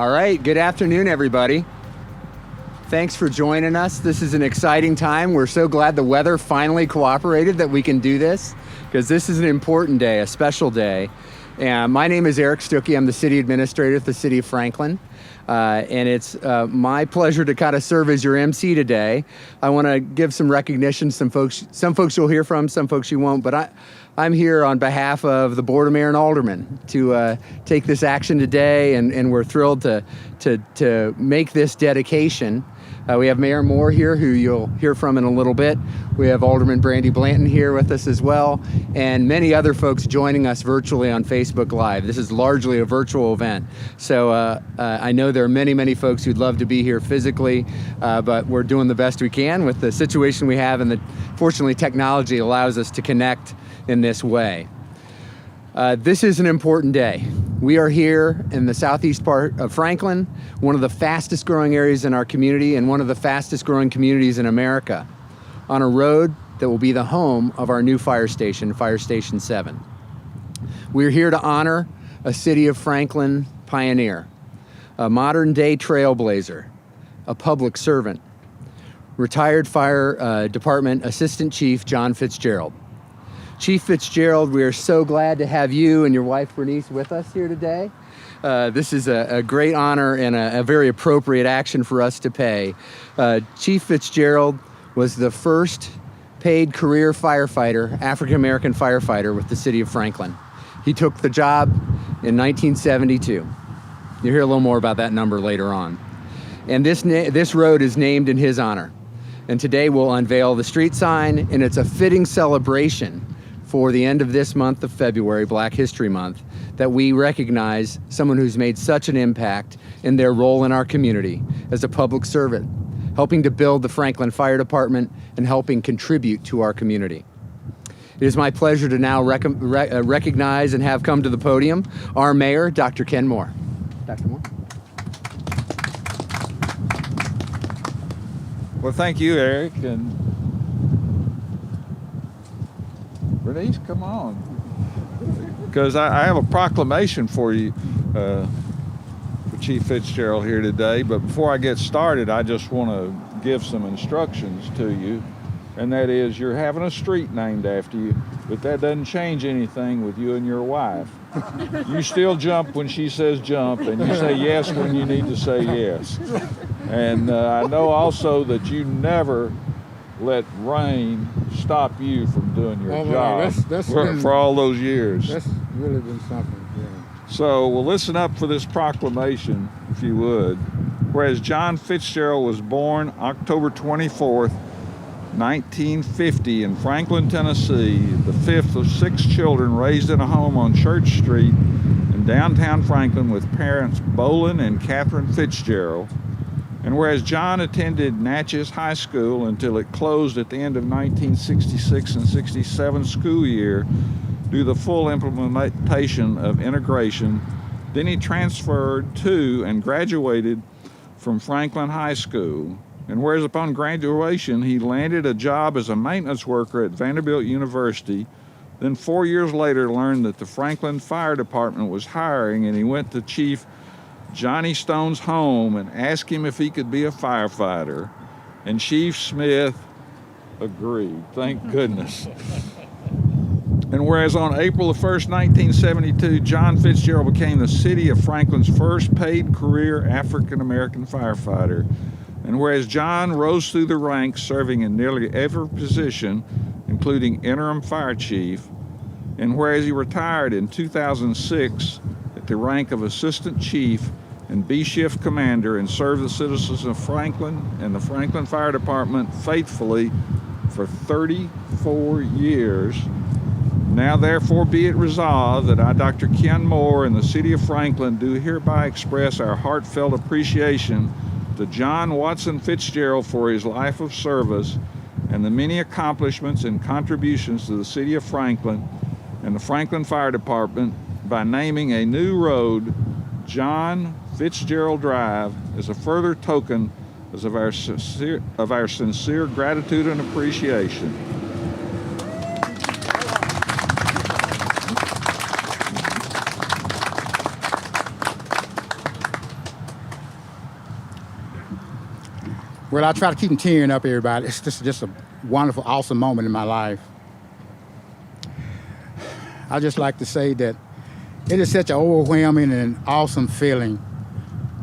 All right, good afternoon, everybody. Thanks for joining us. This is an exciting time. We're so glad the weather finally cooperated that we can do this, because this is an important day, a special day. And my name is Eric Stuckey. I'm the city administrator at the city of Franklin. And it's my pleasure to kind of serve as your MC today. I want to give some recognition. Some folks you'll hear from, some folks you won't, but I'm here on behalf of the Board of Mayor and Aldermen to take this action today, and we're thrilled to make this dedication. We have Mayor Moore here, who you'll hear from in a little bit. We have Alderman Brandy Blanton here with us as well, and many other folks joining us virtually on Facebook Live. This is largely a virtual event, so I know there are many folks who'd love to be here physically, but we're doing the best we can with the situation we have, and fortunately technology allows us to connect in this way. This is an important day. We are here in the southeast part of Franklin, one of the fastest growing areas in our community and one of the fastest growing communities in America, on a road that will be the home of our new fire station, Fire Station 7. We're here to honor a city of Franklin pioneer, a modern day trailblazer, a public servant, retired fire department assistant chief John Fitzgerald. Chief Fitzgerald, we are so glad to have you and your wife Bernice with us here today. This is a great honor and a very appropriate action for us to pay. Chief Fitzgerald was the first paid career firefighter, African-American firefighter with the city of Franklin. He took the job in 1972. You'll hear a little more about that number later on. And this road is named in his honor. And today we'll unveil the street sign, and it's a fitting celebration for the end of this month of February, Black History Month, that we recognize someone who's made such an impact in their role in our community as a public servant, helping to build the Franklin Fire Department and helping contribute to our community. It is my pleasure to now recognize and have come to the podium our mayor, Dr. Ken Moore. Dr. Moore. Well, thank you, Eric, and Bernice, come on, because I have a proclamation for you, for Chief Fitzgerald here today. But before I get started, I just want to give some instructions to you, and that is you're having a street named after you, but that doesn't change anything with you and your wife. You still jump when she says jump, and you say yes when you need to say yes. And I know also that you never let rain stop you from doing your job for all those years. That's really been something, yeah. So, well, listen up for this proclamation, if you would. Whereas John Fitzgerald was born October 24th, 1950 in Franklin, Tennessee, the fifth of 6 children raised in a home on Church Street in downtown Franklin with parents Bolin and Catherine Fitzgerald. And whereas John attended Natchez High School until it closed at the end of 1966 and 67 school year due to the full implementation of integration, then he transferred to and graduated from Franklin High School. And whereas upon graduation, he landed a job as a maintenance worker at Vanderbilt University, then 4 years later learned that the Franklin Fire Department was hiring, and he went to Chief Johnny Stone's home and asked him if he could be a firefighter, and Chief Smith agreed. Thank goodness. And whereas on April 1st, 1972, John Fitzgerald became the city of Franklin's first paid career African-American firefighter, and whereas John rose through the ranks serving in nearly every position, including interim fire chief, and whereas he retired in 2006 at the rank of assistant chief and B-shift commander and served the citizens of Franklin and the Franklin Fire Department faithfully for 34 years. Now therefore be it resolved that I, Dr. Ken Moore, and the city of Franklin do hereby express our heartfelt appreciation to John Watson Fitzgerald for his life of service and the many accomplishments and contributions to the city of Franklin and the Franklin Fire Department by naming a new road, John Fitzgerald Drive, as a further token of our sincere gratitude and appreciation. Well, I try to keep them tearing up, everybody. It's just a wonderful, awesome moment in my life. I just like to say that it is such an overwhelming and awesome feeling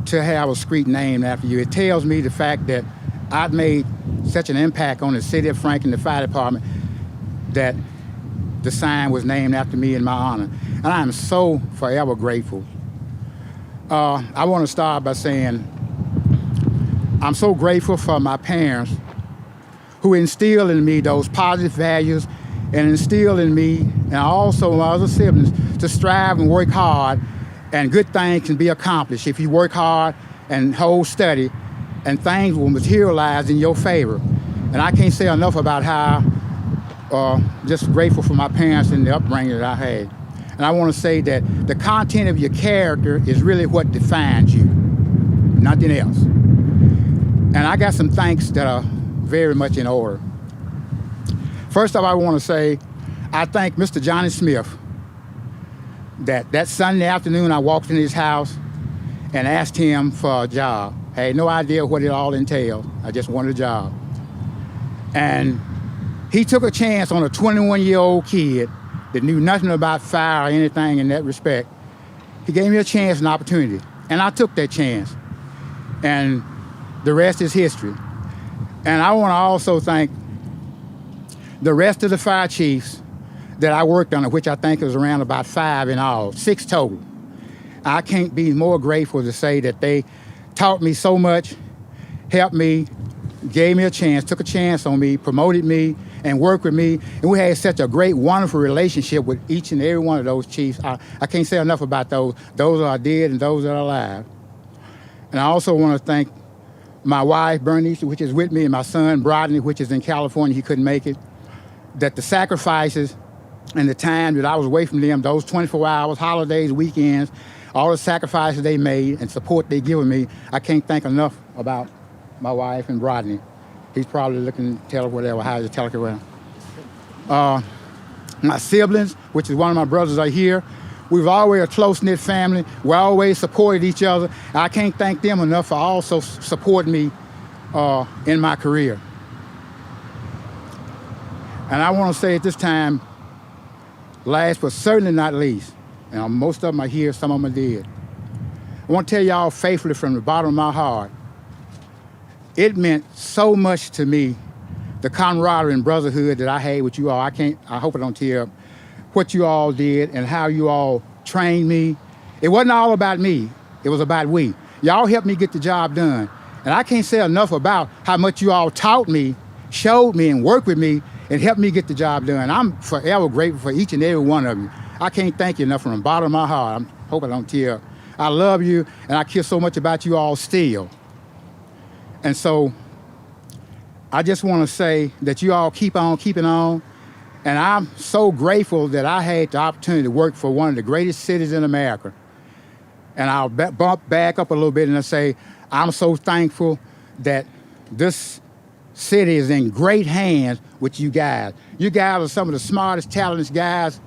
to have a street named after you. It tells me the fact that I've made such an impact on the city of Franklin, the fire department, that the sign was named after me in my honor. And I am so forever grateful. I want to start by saying I'm so grateful for my parents who instilled in me those positive values and instilled in me, and also my other siblings, to strive and work hard, and good things can be accomplished if you work hard and hold steady, and things will materialize in your favor. And I can't say enough about how just grateful for my parents and the upbringing that I had. And I want to say that the content of your character is really what defines you, nothing else. And I got some thanks that are very much in order. First off, I want to say I thank Mr. Johnny Smith that Sunday afternoon I walked in his house and asked him for a job. I had no idea what it all entailed. I just wanted a job. And he took a chance on a 21-year-old kid that knew nothing about fire or anything in that respect. He gave me a chance and opportunity, and I took that chance. And the rest is history. And I want to also thank the rest of the fire chiefs that I worked under, which I think was around about 5 in all, 6 total. I can't be more grateful to say that they taught me so much, helped me, gave me a chance, took a chance on me, promoted me, and worked with me. And we had such a great, wonderful relationship with each and every one of those chiefs. I can't say enough about those. Those are dead and those that are alive. And I also want to thank my wife, Bernice, which is with me, and my son, Brodney, which is in California. He couldn't make it. That the sacrifices and the time that I was away from them, those 24 hours, holidays, weekends, all the sacrifices they made and support they given me, I can't thank enough about my wife and Brodney. He's probably looking to tell her whatever, how to tell her well. My siblings, which is one of my brothers, are here. We've always a close-knit family. We always supported each other. I can't thank them enough for also supporting me in my career. And I want to say at this time, last but certainly not least, and most of them are here, some of them are dead. I want to tell y'all faithfully from the bottom of my heart, it meant so much to me, the camaraderie and brotherhood that I had with you all. I hope I don't tear up, what you all did and how you all trained me. It wasn't all about me, it was about we. Y'all helped me get the job done. And I can't say enough about how much you all taught me, showed me, and worked with me, and helped me get the job done. I'm forever grateful for each and every one of you. I can't thank you enough from the bottom of my heart. I hope I don't tear up. I love you, and I care so much about you all still. And so I just want to say that you all keep on keeping on. And I'm so grateful that I had the opportunity to work for one of the greatest cities in America. And I'll bump back up a little bit and I'll say, I'm so thankful that this city is in great hands with you guys. You guys are some of the smartest, talented guys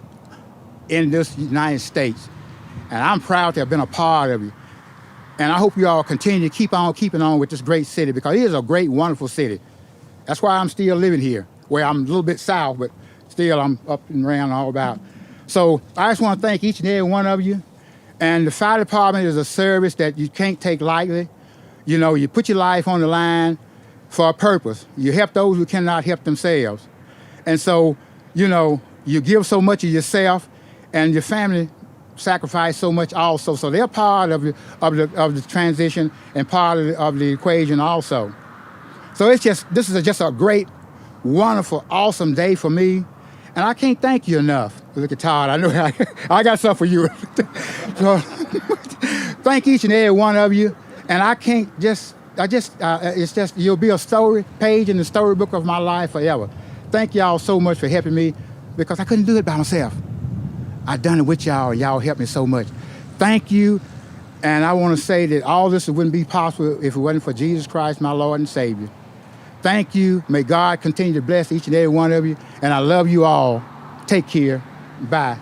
in this United States. And I'm proud to have been a part of you. And I hope you all continue to keep on keeping on with this great city, because it is a great, wonderful city. That's why I'm still living here, where I'm a little bit south, but still I'm up and around and all about. So I just want to thank each and every one of you. And the fire department is a service that you can't take lightly. You know, you put your life on the line for a purpose. You help those who cannot help themselves. And so, you know, you give so much of yourself, and your family sacrifice so much also. So they're part of the transition and part of the equation also. So this is just a great, wonderful, awesome day for me. And I can't thank you enough. Look at Todd, I know I got something for you. So thank each and every one of you. And it's just, you'll be a story page in the storybook of my life forever. Thank y'all so much for helping me, because I couldn't do it by myself. I done it with y'all, and y'all helped me so much. Thank you. And I want to say that all this wouldn't be possible if it wasn't for Jesus Christ, my Lord and Savior. Thank you. May God continue to bless each and every one of you. And I love you all. Take care. Bye.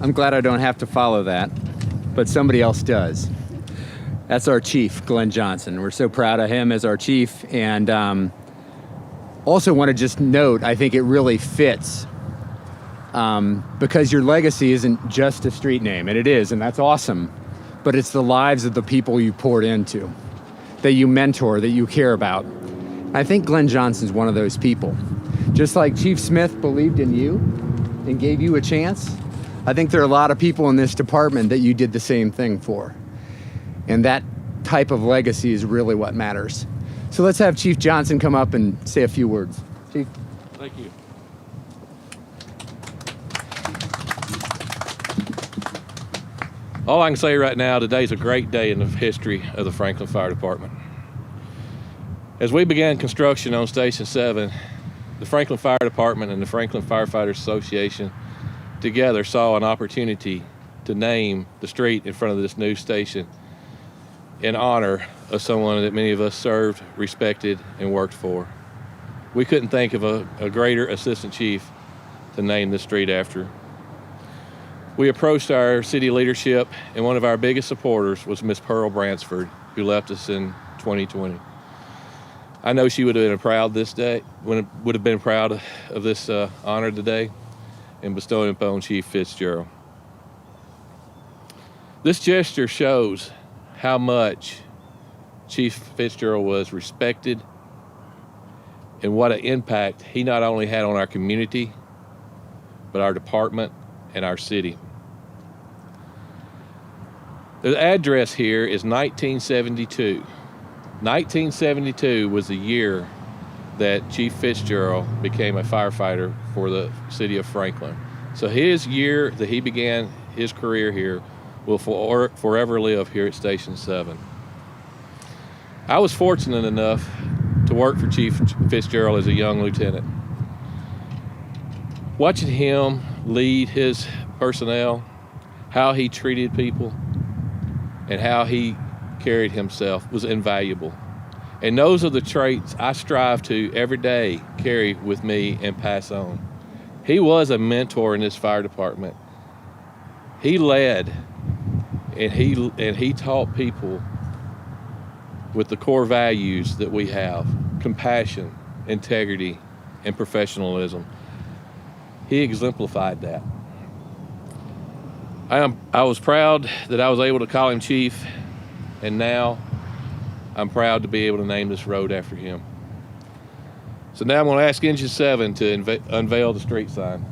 I'm glad I don't have to follow that, but somebody else does. That's our chief, Glenn Johnson. We're so proud of him as our chief, and also want to just note, I think it really fits because your legacy isn't just a street name, and it is, and that's awesome, but it's the lives of the people you poured into, that you mentor, that you care about. I think Glenn Johnson's one of those people. Just like Chief Smith believed in you and gave you a chance, I think there are a lot of people in this department that you did the same thing for. And that type of legacy is really what matters. So let's have Chief Johnson come up and say a few words. Chief. Thank you. All I can say right now, today's a great day in the history of the Franklin Fire Department. As we began construction on Station 7, the Franklin Fire Department and the Franklin Firefighters Association together saw an opportunity to name the street in front of this new station in honor of someone that many of us served, respected, and worked for. We couldn't think of a greater assistant chief to name this street after. We approached our city leadership, and one of our biggest supporters was Miss Pearl Bransford, who left us in 2020. I know she would have been proud this day, would have been proud of this honor today and bestowing it upon Chief Fitzgerald. This gesture shows how much Chief Fitzgerald was respected and what an impact he not only had on our community, but our department and our city. The address here is 1972. 1972 was the year that Chief Fitzgerald became a firefighter for the city of Franklin. So his year that he began his career here will forever live here at Station 7. I was fortunate enough to work for Chief Fitzgerald as a young lieutenant. Watching him lead his personnel, how he treated people, and how he carried himself was invaluable. And those are the traits I strive to every day carry with me and pass on. He was a mentor in this fire department. He led and he taught people with the core values that we have: compassion, integrity, and professionalism. He exemplified that. I was proud that I was able to call him chief, and now I'm proud to be able to name this road after him. So now I'm going to ask Engine 7 to unveil the street sign.